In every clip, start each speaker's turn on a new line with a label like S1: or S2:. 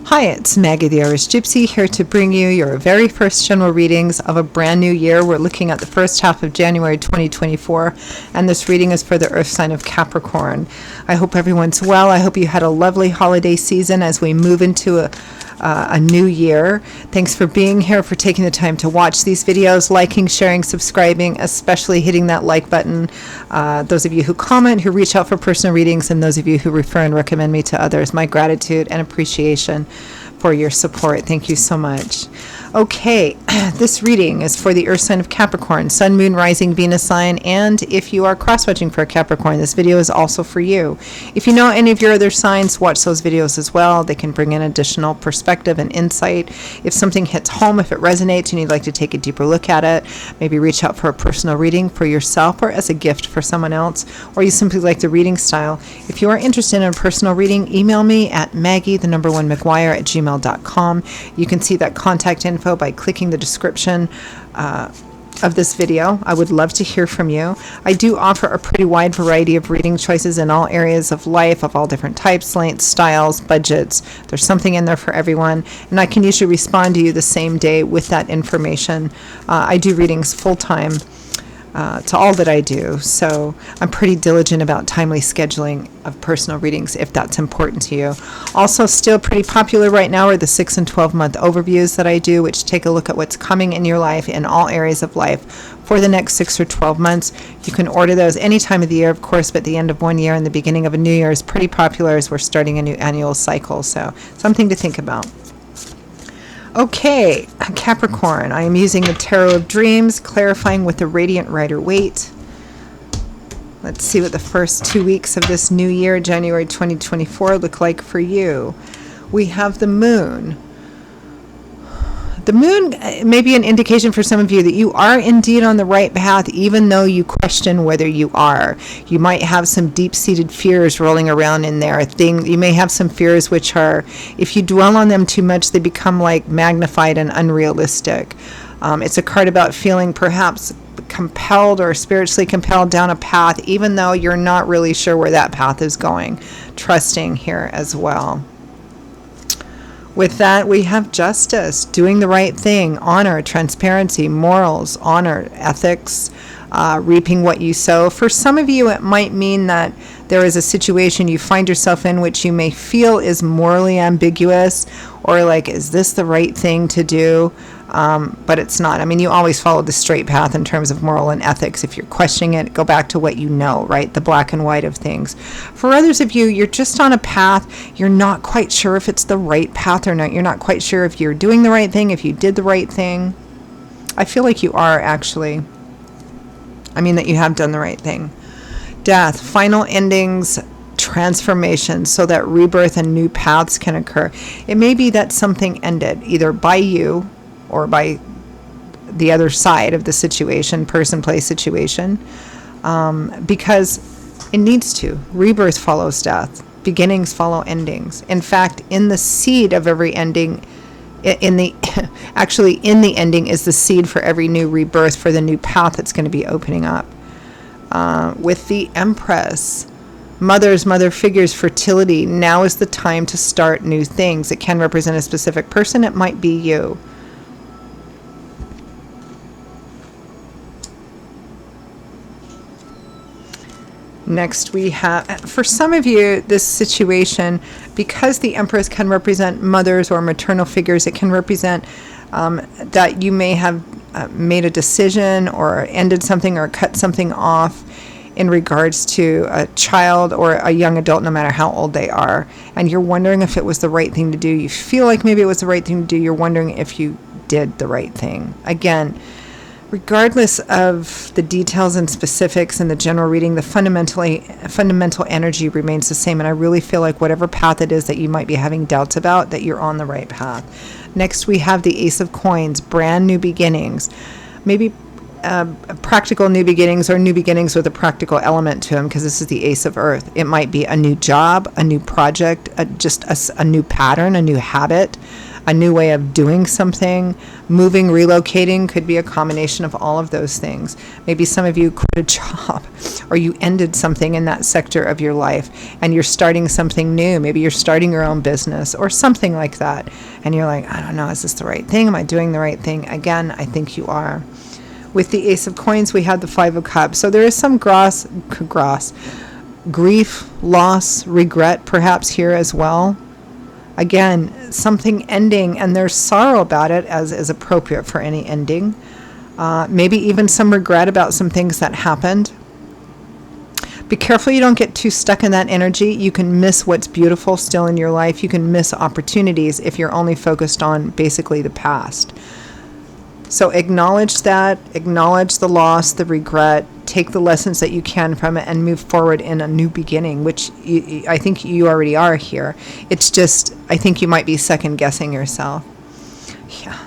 S1: Hi, it's Maggie the Irish Gypsy here to bring you your very first general readings of a brand new year. We're looking at the first half of January 2024, and this reading is for the earth sign of Capricorn. I hope everyone's well. I hope you had a lovely holiday season as we move into a new year. Thanks for being here, for taking the time to watch these videos, liking, sharing, subscribing, especially hitting that like button. Those of you who comment, who reach out for personal readings, and those of you who refer and recommend me to others, my gratitude and appreciation for your support. Thank you so much. Okay, this reading is for the earth sign of Capricorn, sun, moon, rising, Venus sign, and if you are cross-watching for a Capricorn, this video is also for you. If you know any of your other signs, watch those videos as well. They can bring in additional perspective and insight. If something hits home, if it resonates and you'd like to take a deeper look at it, maybe reach out for a personal reading for yourself or as a gift for someone else, or you simply like the reading style. If you are interested in a personal reading, email me at maggie1mcguire@gmail.com. You can see that contact info by clicking the description of this video. I would love to hear from you. I do offer a pretty wide variety of reading choices in all areas of life, of all different types, lengths, styles, budgets. There's something in there for everyone, and I can usually respond to you the same day with that information. I do readings full-time to all that I do, so I'm pretty diligent about timely scheduling of personal readings if that's important to you. Also, still pretty popular right now are the 6 and 12 month overviews that I do, which take a look at what's coming in your life in all areas of life for the next 6 or 12 months. You can order those any time of the year, of course, but the end of one year and the beginning of a new year is pretty popular as we're starting a new annual cycle, so something to think about. Okay, Capricorn, I am using the Tarot of Dreams, clarifying with the Radiant Rider-Waite. Let's see what the first 2 weeks of this new year, January 2024, look like for you. We have the Moon. The Moon may be an indication for some of you that you are indeed on the right path, even though you question whether you are. You might have some deep-seated fears rolling around in there. You may have some fears which are, if you dwell on them too much, they become like magnified and unrealistic. It's a card about feeling perhaps compelled or spiritually compelled down a path, even though you're not really sure where that path is going. Trusting here as well. With that, we have justice, doing the right thing, honor, transparency, morals, honor, ethics, reaping what you sow. For some of you, it might mean that there is a situation you find yourself in which you may feel is morally ambiguous, or like, is this the right thing to do? But it's not. I mean, you always follow the straight path in terms of moral and ethics. If you're questioning it, go back to what you know, right? The black and white of things. For others of you, you're just on a path. You're not quite sure if it's the right path or not. You're not quite sure if you're doing the right thing, if you did the right thing. I feel like you are, actually. I mean, that you have done the right thing. Death, final endings, transformation, so that rebirth and new paths can occur. It may be that something ended, either by you or by the other side of the situation, person, place, situation, because it needs to. Rebirth follows death. Beginnings follow endings. In fact, in the seed of every ending, actually in the ending is the seed for every new rebirth, for the new path that's going to be opening up. With the Empress, mother figures, fertility, now is the time to start new things. It can represent a specific person. It might be you. Next, we have, for some of you, this situation, because the Empress can represent mothers or maternal figures, it can represent that you may have made a decision or ended something or cut something off in regards to a child or a young adult, no matter how old they are, and you're wondering if it was the right thing to do. You feel like maybe it was the right thing to do. You're wondering if you did the right thing. Again, regardless of the details and specifics in the general reading, the fundamental energy remains the same, and I really feel like whatever path it is that you might be having doubts about, that you're on the right path. Next, we have the Ace of Coins, brand new beginnings. Maybe practical new beginnings, or new beginnings with a practical element to them, because this is the Ace of Earth. It might be a new job, a new project, just a new pattern, a new habit, a new way of doing something. Moving, relocating could be a combination of all of those things. Maybe some of you quit a job, or you ended something in that sector of your life and you're starting something new. Maybe you're starting your own business or something like that. And you're like, I don't know, is this the right thing? Am I doing the right thing? Again, I think you are. With the Ace of Coins, we had the Five of Cups. So there is some grief, loss, regret perhaps here as well. Again, something ending, and there's sorrow about it, as is appropriate for any ending. Maybe even some regret about some things that happened. Be careful you don't get too stuck in that energy. You can miss what's beautiful still in your life. You can miss opportunities if you're only focused on basically the past. So acknowledge that, acknowledge the loss, the regret, take the lessons that you can from it and move forward in a new beginning, which I think you already are here. It's just, I think you might be second guessing yourself. Yeah.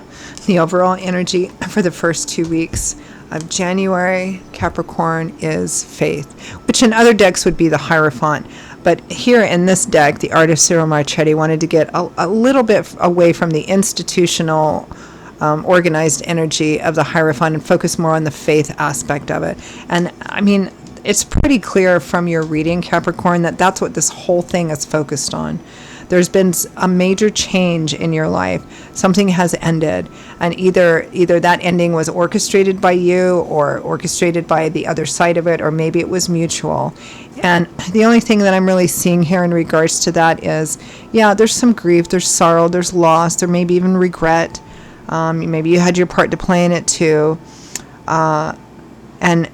S1: The overall energy for the first 2 weeks of January, Capricorn, is faith, which in other decks would be the Hierophant. But here in this deck, the artist Cyril Marchetti wanted to get a little bit away from the institutional organized energy of the Hierophant and focus more on the faith aspect of it. And I mean, it's pretty clear from your reading, Capricorn, that that's what this whole thing is focused on. There's been a major change in your life. Something has ended, and either that ending was orchestrated by you or orchestrated by the other side of it, or maybe it was mutual. And the only thing that I'm really seeing here in regards to that is, yeah, there's some grief, there's sorrow, there's loss, there may be even regret. Maybe you had your part to play in it too, and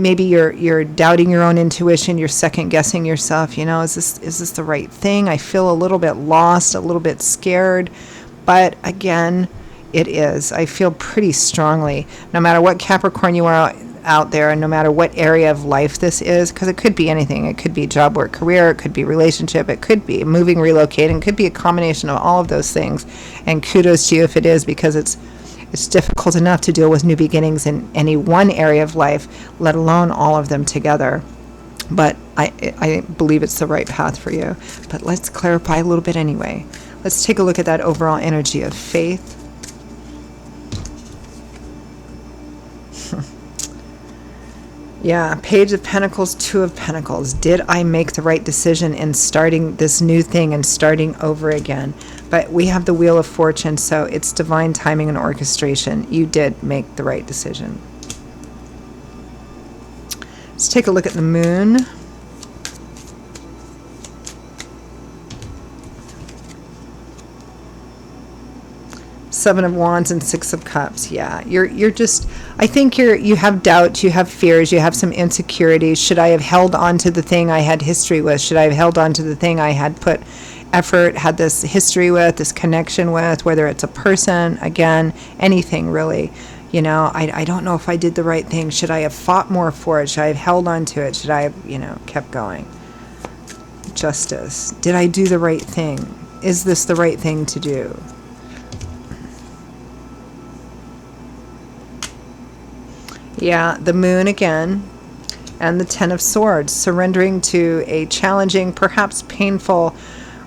S1: maybe you're doubting your own intuition. You're second guessing yourself. You know, is this the right thing? I feel a little bit lost, a little bit scared, but again, it is. I feel pretty strongly, no matter what Capricorn you are out there, and no matter what area of life this is, because it could be anything. It could be job, work, career. It could be relationship. It could be moving, relocating. It could be a combination of all of those things. And kudos to you if it is, because it's difficult enough to deal with new beginnings in any one area of life, let alone all of them together. But I believe it's the right path for you. But let's clarify a little bit anyway. Let's take a look at that overall energy of faith. Yeah, Page of Pentacles, Two of Pentacles. Did I make the right decision in starting this new thing and starting over again? But we have the Wheel of Fortune, so it's divine timing and orchestration. You did make the right decision. Let's take a look at the Moon. Seven of Wands and Six of Cups. Yeah, you're just, I think you have doubts, you have fears, you have some insecurities. Should I have held on to the thing I had history with? Should I have held on to the thing I had put effort, had this history with, this connection with, whether it's a person, again, anything really. You know, I don't know if I did the right thing. Should I have fought more for it? Should I have held on to it? Should I have, kept going? Justice. Did I do the right thing? Is this the right thing to do? Yeah, the Moon again, and the Ten of Swords, surrendering to a challenging, perhaps painful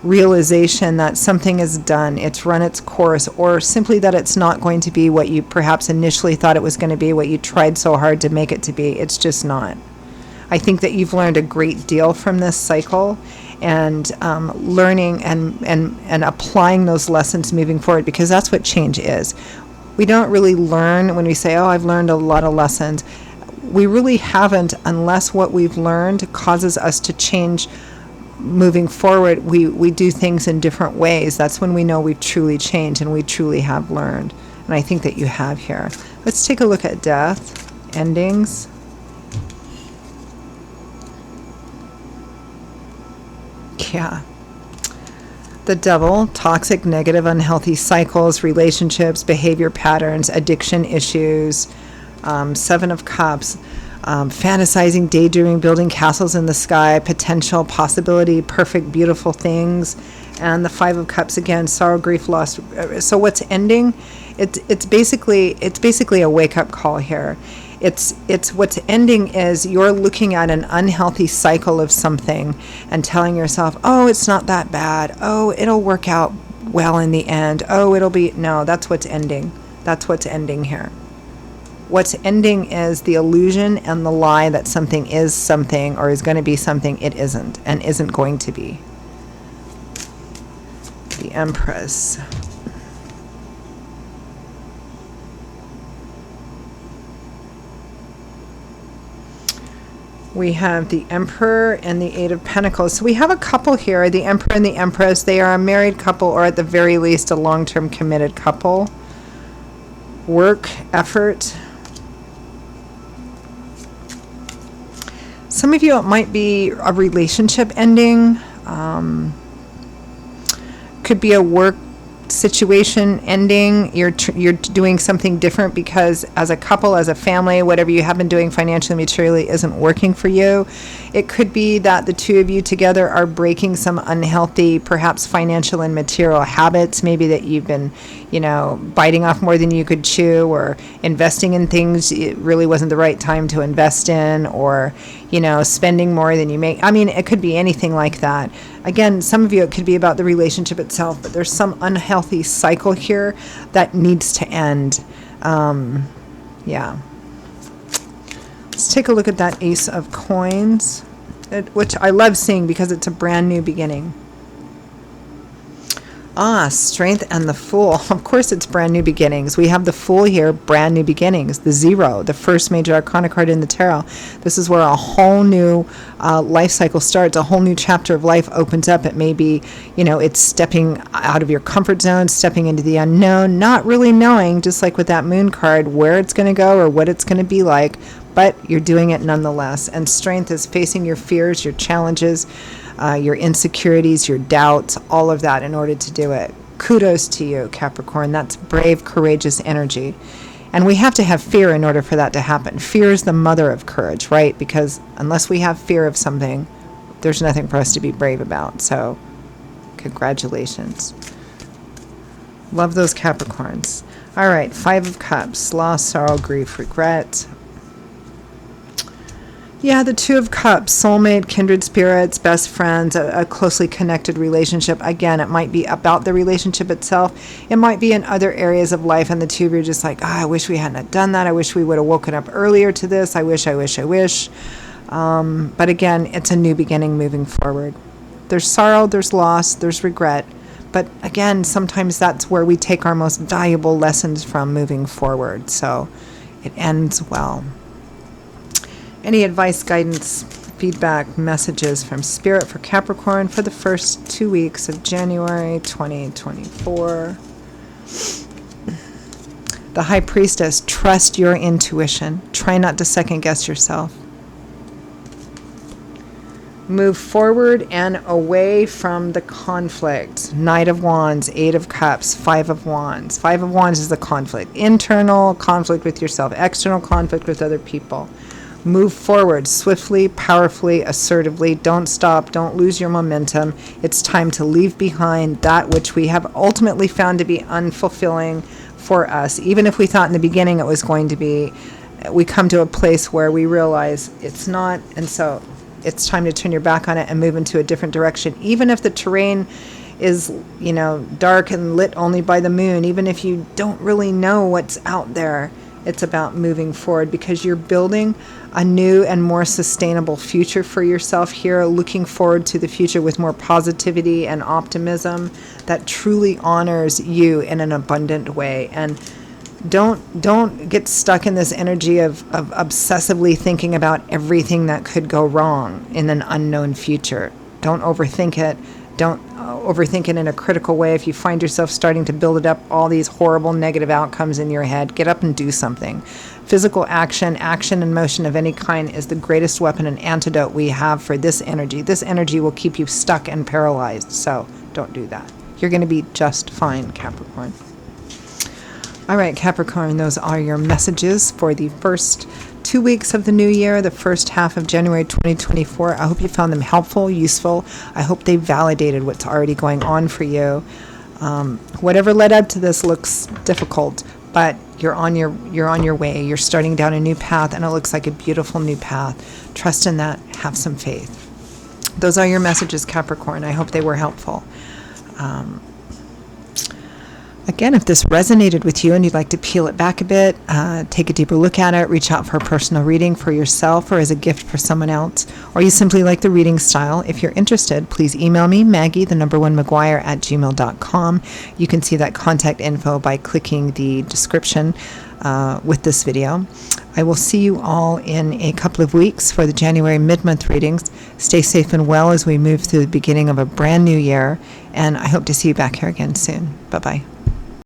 S1: realization that something is done, it's run its course, or simply that it's not going to be what you perhaps initially thought it was going to be, what you tried so hard to make it to be. It's just not. I think that you've learned a great deal from this cycle, and learning and applying those lessons moving forward, because that's what change is. We don't really learn when we say, oh, I've learned a lot of lessons. We really haven't, unless what we've learned causes us to change moving forward. We do things in different ways. That's when we know we've truly changed and we truly have learned. And I think that you have here. Let's take a look at death, endings. Yeah. The Devil, toxic, negative, unhealthy cycles, relationships, behavior patterns, addiction issues. Seven of Cups, fantasizing, daydreaming, building castles in the sky, potential, possibility, perfect, beautiful things. And the Five of Cups again, sorrow, grief, loss. So what's ending? It's basically a wake-up call here. It's what's ending is you're looking at an unhealthy cycle of something and telling yourself, oh, it's not that bad. Oh, it'll work out well in the end. Oh, it'll be, no, that's what's ending. That's what's ending here. What's ending is the illusion and the lie that something is something or is going to be something it isn't and isn't going to be. The Empress. We have the Emperor and the Eight of Pentacles. So we have a couple here, the Emperor and the Empress. They are a married couple, or at the very least a long-term committed couple. Work, effort. Some of you, it might be a relationship ending. Could be a work situation ending. You're doing something different because as a couple, as a family, whatever you have been doing financially, materially isn't working for you. It could be that the two of you together are breaking some unhealthy, perhaps financial and material habits, maybe that you've been, biting off more than you could chew, or investing in things it really wasn't the right time to invest in, or, spending more than you make. I mean, it could be anything like that. Again, some of you, it could be about the relationship itself, but there's some unhealthy cycle here that needs to end. Yeah. Let's take a look at that Ace of Coins, which I love seeing because it's a brand new beginning. Strength and the Fool. Of course it's brand new beginnings. We have the Fool here, brand new beginnings. The Zero, the first major arcana card in the tarot. This is where a whole new life cycle starts. A whole new chapter of life opens up. It may be, it's stepping out of your comfort zone, stepping into the unknown, not really knowing, just like with that Moon card, where it's going to go or what it's going to be like, but you're doing it nonetheless. And strength is facing your fears, your challenges, your insecurities, your doubts, all of that in order to do it. Kudos to you, Capricorn. That's brave, courageous energy. And we have to have fear in order for that to happen. Fear is the mother of courage, right? Because unless we have fear of something, there's nothing for us to be brave about. So, congratulations. Love those Capricorns. All right, Five of Cups, loss, sorrow, grief, regret. Yeah, the Two of Cups, soulmate, kindred spirits, best friends, a closely connected relationship. Again, it might be about the relationship itself. It might be in other areas of life, and the two of you are just like, I wish we hadn't done that. I wish we would have woken up earlier to this. I wish. But again, it's a new beginning moving forward. There's sorrow, there's loss, there's regret. But again, sometimes that's where we take our most valuable lessons from moving forward. So it ends well. Any advice, guidance, feedback, messages from Spirit for Capricorn for the first 2 weeks of January 2024? The High Priestess, trust your intuition. Try not to second guess yourself. Move forward and away from the conflict. Knight of Wands, Eight of Cups, Five of Wands. Five of Wands is the conflict. Internal conflict with yourself, external conflict with other people. Move forward swiftly, powerfully, assertively. Don't stop. Don't lose your momentum. It's time to leave behind that which we have ultimately found to be unfulfilling for us. Even if we thought in the beginning it was going to be, we come to a place where we realize it's not. And so it's time to turn your back on it and move into a different direction. Even if the terrain is, dark and lit only by the moon, even if you don't really know what's out there, it's about moving forward because you're building a new and more sustainable future for yourself here, looking forward to the future with more positivity and optimism that truly honors you in an abundant way. And don't get stuck in this energy of obsessively thinking about everything that could go wrong in an unknown future. Don't overthink it. Don't overthink it in a critical way. If you find yourself starting to build it up, all these horrible negative outcomes in your head, get up and do something. Physical action and motion of any kind is the greatest weapon and antidote we have for this energy. This energy will keep you stuck and paralyzed, so don't do that. You're going to be just fine, Capricorn. All right, Capricorn, those are your messages for the first 2 weeks of the new year, the first half of January 2024. I hope you found them helpful, useful. I hope they validated what's already going on for you. Whatever led up to this looks difficult, but you're on your way. You're starting down a new path, and it looks like a beautiful new path. Trust in that. Have some faith. Those are your messages, Capricorn. I hope they were helpful. Again, if this resonated with you and you'd like to peel it back a bit, take a deeper look at it, reach out for a personal reading for yourself or as a gift for someone else, or you simply like the reading style, if you're interested, please email me, Maggie, the number 1 McGuire at gmail.com. You can see that contact info by clicking the description with this video. I will see you all in a couple of weeks for the January mid-month readings. Stay safe and well as we move through the beginning of a brand new year, and I hope to see you back here again soon. Bye-bye.